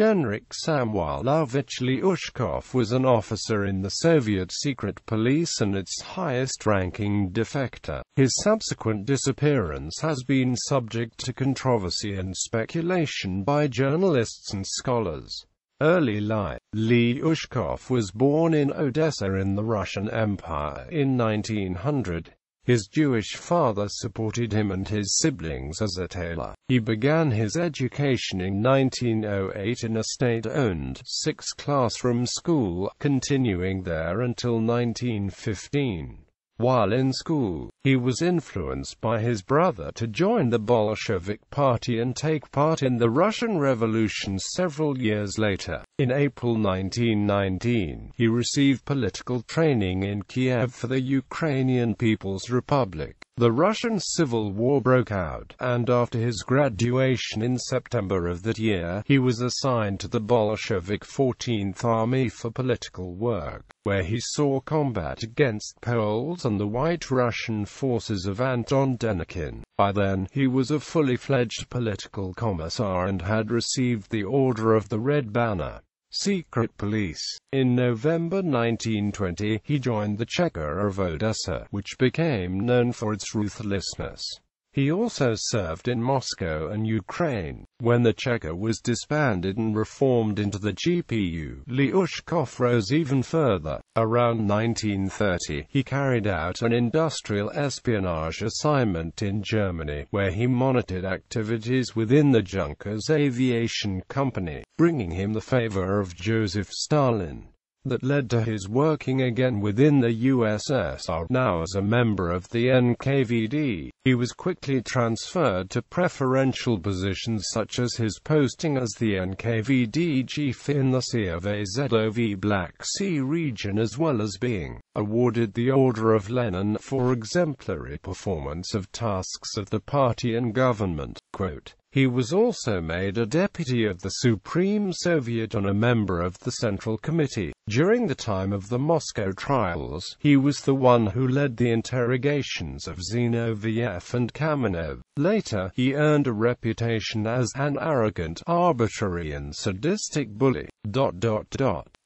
Genrikh Samoilovich Lyushkov was an officer in the Soviet secret police and its highest-ranking defector. His subsequent disappearance has been subject to controversy and speculation by journalists and scholars. Early life. Lyushkov was born in Odessa in the Russian Empire in 1900. His Jewish father supported him and his siblings as a tailor. He began his education in 1908 in a state-owned, six-classroom school, continuing there until 1915. While in school, he was influenced by his brother to join the Bolshevik Party and take part in the Russian Revolution several years later. In April 1919, he received political training in Kiev for the Ukrainian People's Republic. The Russian Civil War broke out, and after his graduation in September of that year, he was assigned to the Bolshevik 14th Army for political work, where he saw combat against Poles and the White Russian forces of Anton Denikin. By then, he was a fully fledged political commissar and had received the Order of the Red Banner. Secret police. In November 1920, he joined the Cheka of Odessa, which became known for its ruthlessness. He also served in Moscow and Ukraine. When the Cheka was disbanded and reformed into the GPU, Lyushkov rose even further. Around 1930, he carried out an industrial espionage assignment in Germany, where he monitored activities within the Junkers Aviation Company, bringing him the favor of Joseph Stalin. That led to his working again within the USSR. Now as a member of the NKVD, he was quickly transferred to preferential positions such as his posting as the NKVD chief in the CVZOV Black Sea region, as well as being awarded the Order of Lenin for exemplary performance of tasks of the party and government. Quote, he was also made a deputy of the Supreme Soviet and a member of the Central Committee. During the time of the Moscow trials, he was the one who led the interrogations of Zinoviev and Kamenev. Later, he earned a reputation as an arrogant, arbitrary and sadistic bully.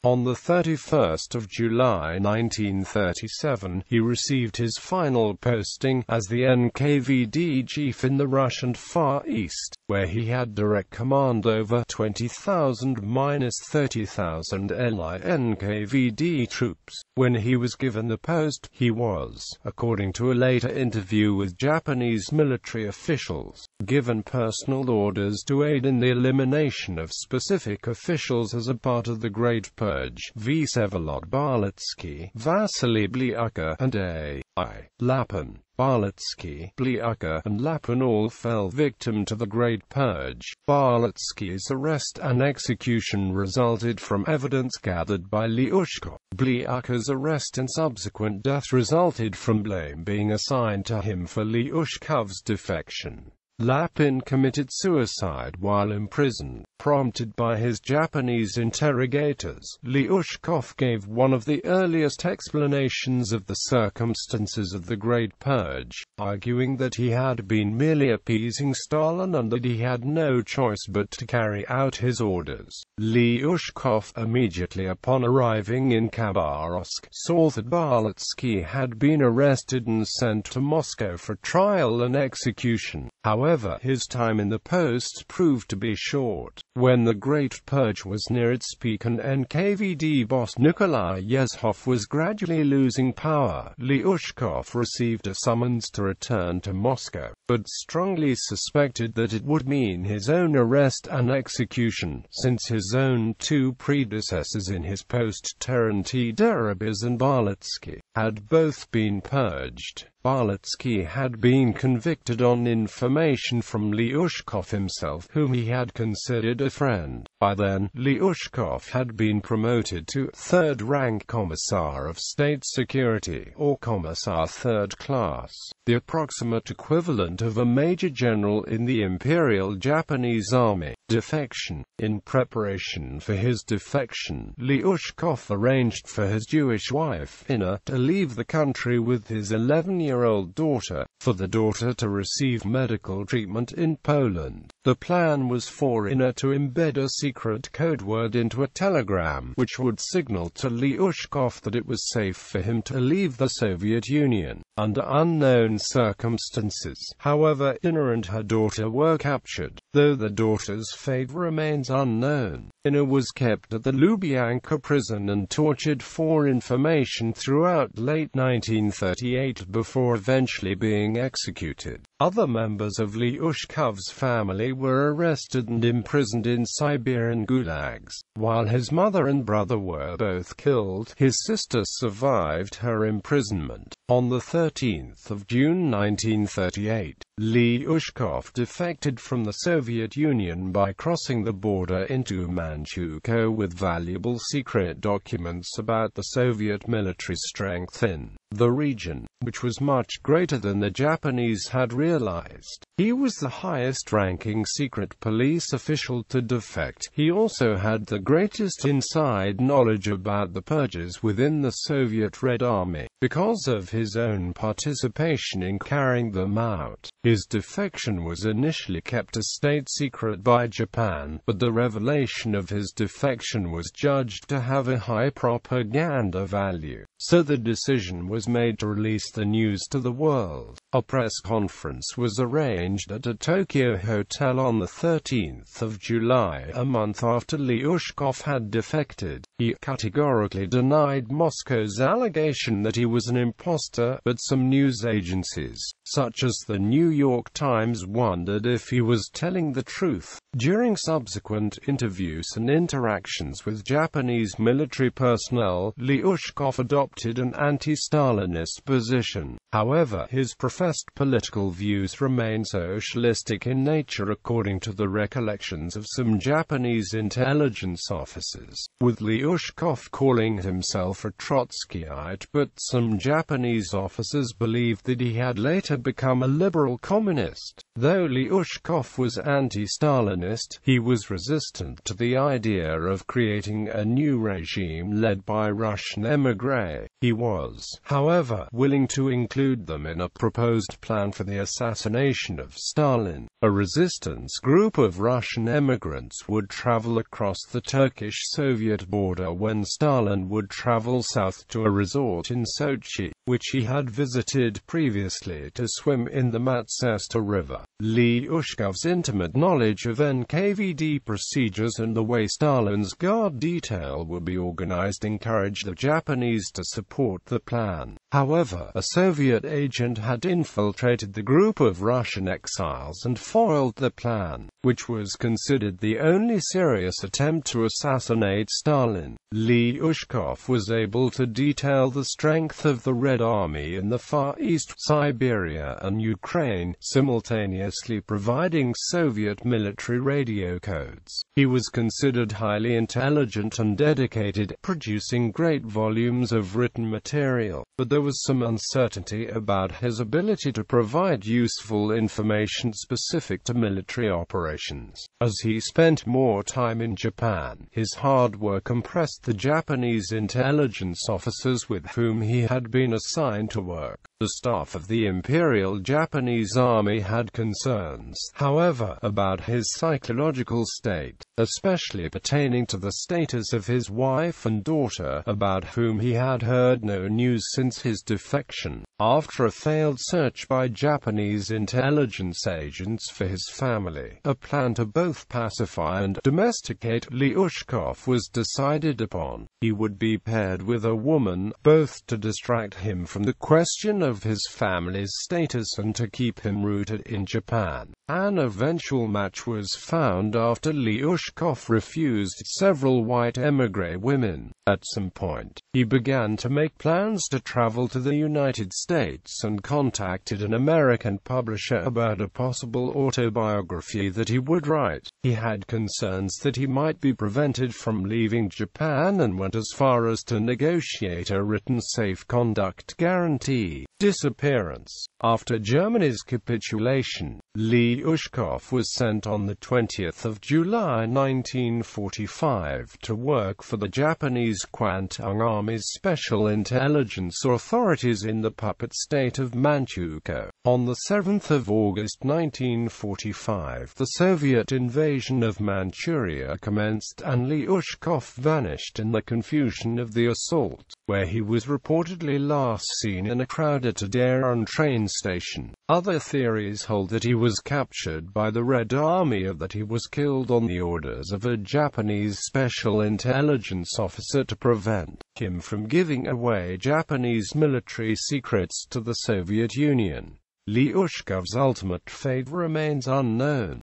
On the 31st of July 1937, he received his final posting as the NKVD chief in the Russian Far East, where he had direct command over 20,000–30,000 NKVD troops. When he was given the post, he was, according to a later interview with Japanese military officials, given personal orders to aid in the elimination of specific officials as a part of the Great Purge. Vsevolod Balitsky, Vasily Blyuka, and A.I. Lapin. Balitsky, Blyuka, and Lapin all fell victim to the Great Purge. Balitsky's arrest and execution resulted from evidence gathered by Lyushkov. Blyuka's arrest and subsequent death resulted from blame being assigned to him for Lyushkov's defection. Lapin committed suicide while imprisoned, prompted by his Japanese interrogators. Lyushkov gave one of the earliest explanations of the circumstances of the Great Purge, arguing that he had been merely appeasing Stalin and that he had no choice but to carry out his orders. Lyushkov, immediately upon arriving in Khabarovsk, saw that Balitsky had been arrested and sent to Moscow for trial and execution. However, his time in the post proved to be short. When the Great Purge was near its peak and NKVD boss Nikolai Yezhov was gradually losing power, Lyushkov received a summons to return to Moscow, but strongly suspected that it would mean his own arrest and execution, since his own two predecessors in his post, Terenty Deribas and Balitsky, had both been purged. Balitsky had been convicted on information from Lyushkov himself, whom he had considered a friend. By then, Lyushkov had been promoted to third-rank Commissar of State Security, or Commissar Third Class, the approximate equivalent of a Major General in the Imperial Japanese Army. Defection. In preparation for his defection, Lyushkov arranged for his Jewish wife, Inna, to leave the country with his 11-year-old daughter, for the daughter to receive medical treatment in Poland. The plan was for Inna to embed a secret secret code word into a telegram, which would signal to Lyushkov that it was safe for him to leave the Soviet Union under unknown circumstances. However, Inna and her daughter were captured, though the daughter's fate remains unknown. Inna was kept at the Lubyanka prison and tortured for information throughout late 1938 before eventually being executed. Other members of Lyushkov's family were arrested and imprisoned in Siberian gulags. While his mother and brother were both killed, his sister survived her imprisonment. On the 13th of June 1938, Lyushkov defected from the Soviet Union by crossing the border into Manchukuo with valuable secret documents about the Soviet military strength in the region, which was much greater than the Japanese had realized. He was the highest-ranking secret police official to defect. He also had the greatest inside knowledge about the purges within the Soviet Red Army, because of his own participation in carrying them out. His defection was initially kept a state secret by Japan, but the revelation of his defection was judged to have a high propaganda value, so the decision was made to release the news to the world. A press conference was arranged at a Tokyo hotel on the 13th of July, a month after Lyushkov had defected. He categorically denied Moscow's allegation that he was an imposter, but some news agencies, such as the New York Times, wondered if he was telling the truth. During subsequent interviews and interactions with Japanese military personnel, Lyushkov adopted an anti-Stalinist position. However, his professed political views remain socialistic in nature according to the recollections of some Japanese intelligence officers, with Lyushkov calling himself a Trotskyite, but some Japanese officers believed that he had later become a liberal communist. Though Lyushkov was anti-Stalinist, he was resistant to the idea of creating a new regime led by Russian émigrés. He was, however, willing to include them in a proposed plan for the assassination of Stalin. A resistance group of Russian emigrants would travel across the Turkish-Soviet border when Stalin would travel south to a resort in Sochi, which he had visited previously to swim in the Matsesta River. Lyushkov's intimate knowledge of NKVD procedures and the way Stalin's guard detail would be organized encouraged the Japanese to support the plan. However, a Soviet agent had infiltrated the group of Russian exiles and foiled the plan, which was considered the only serious attempt to assassinate Stalin. Lyushkov was able to detail the strength of the Red Army in the Far East, Siberia and Ukraine, simultaneously providing Soviet military radio codes. He was considered highly intelligent and dedicated, producing great volumes of written material, but there was some uncertainty about his ability to provide useful information specific to military operations. As he spent more time in Japan, his hard work impressed the Japanese intelligence officers with whom he had been assigned to work. The staff of the Imperial Japanese Army had concerns, however, about his psychological state, especially pertaining to the status of his wife and daughter, about whom he had heard no news since his defection. After a failed search by Japanese intelligence agents for his family, a plan to both pacify and domesticate Lyushkov was decided upon. He would be paired with a woman, both to distract him from the question of his family's status and to keep him rooted in Japan. An eventual match was found after Lyushkov refused several white émigré women. At some point, he began to make plans to travel to the United States and contacted an American publisher about a possible autobiography that he would write. He had concerns that he might be prevented from leaving Japan and went as far as to negotiate a written safe conduct guarantee. Disappearance. After Germany's capitulation, Lyushkov was sent on 20 July 1945 to work for the Japanese Kwantung Army's Special Intelligence Authorities in the puppet state of Manchukuo. On 7 August 1945, the Soviet invasion of Manchuria commenced and Lyushkov vanished in the confusion of the assault, where he was reportedly last seen in a crowded Daejeon train station. Other theories hold that he was captured by the Red Army or that he was killed on the orders of a Japanese special intelligence officer to prevent him from giving away Japanese military secrets to the Soviet Union. Lyushkov's ultimate fate remains unknown.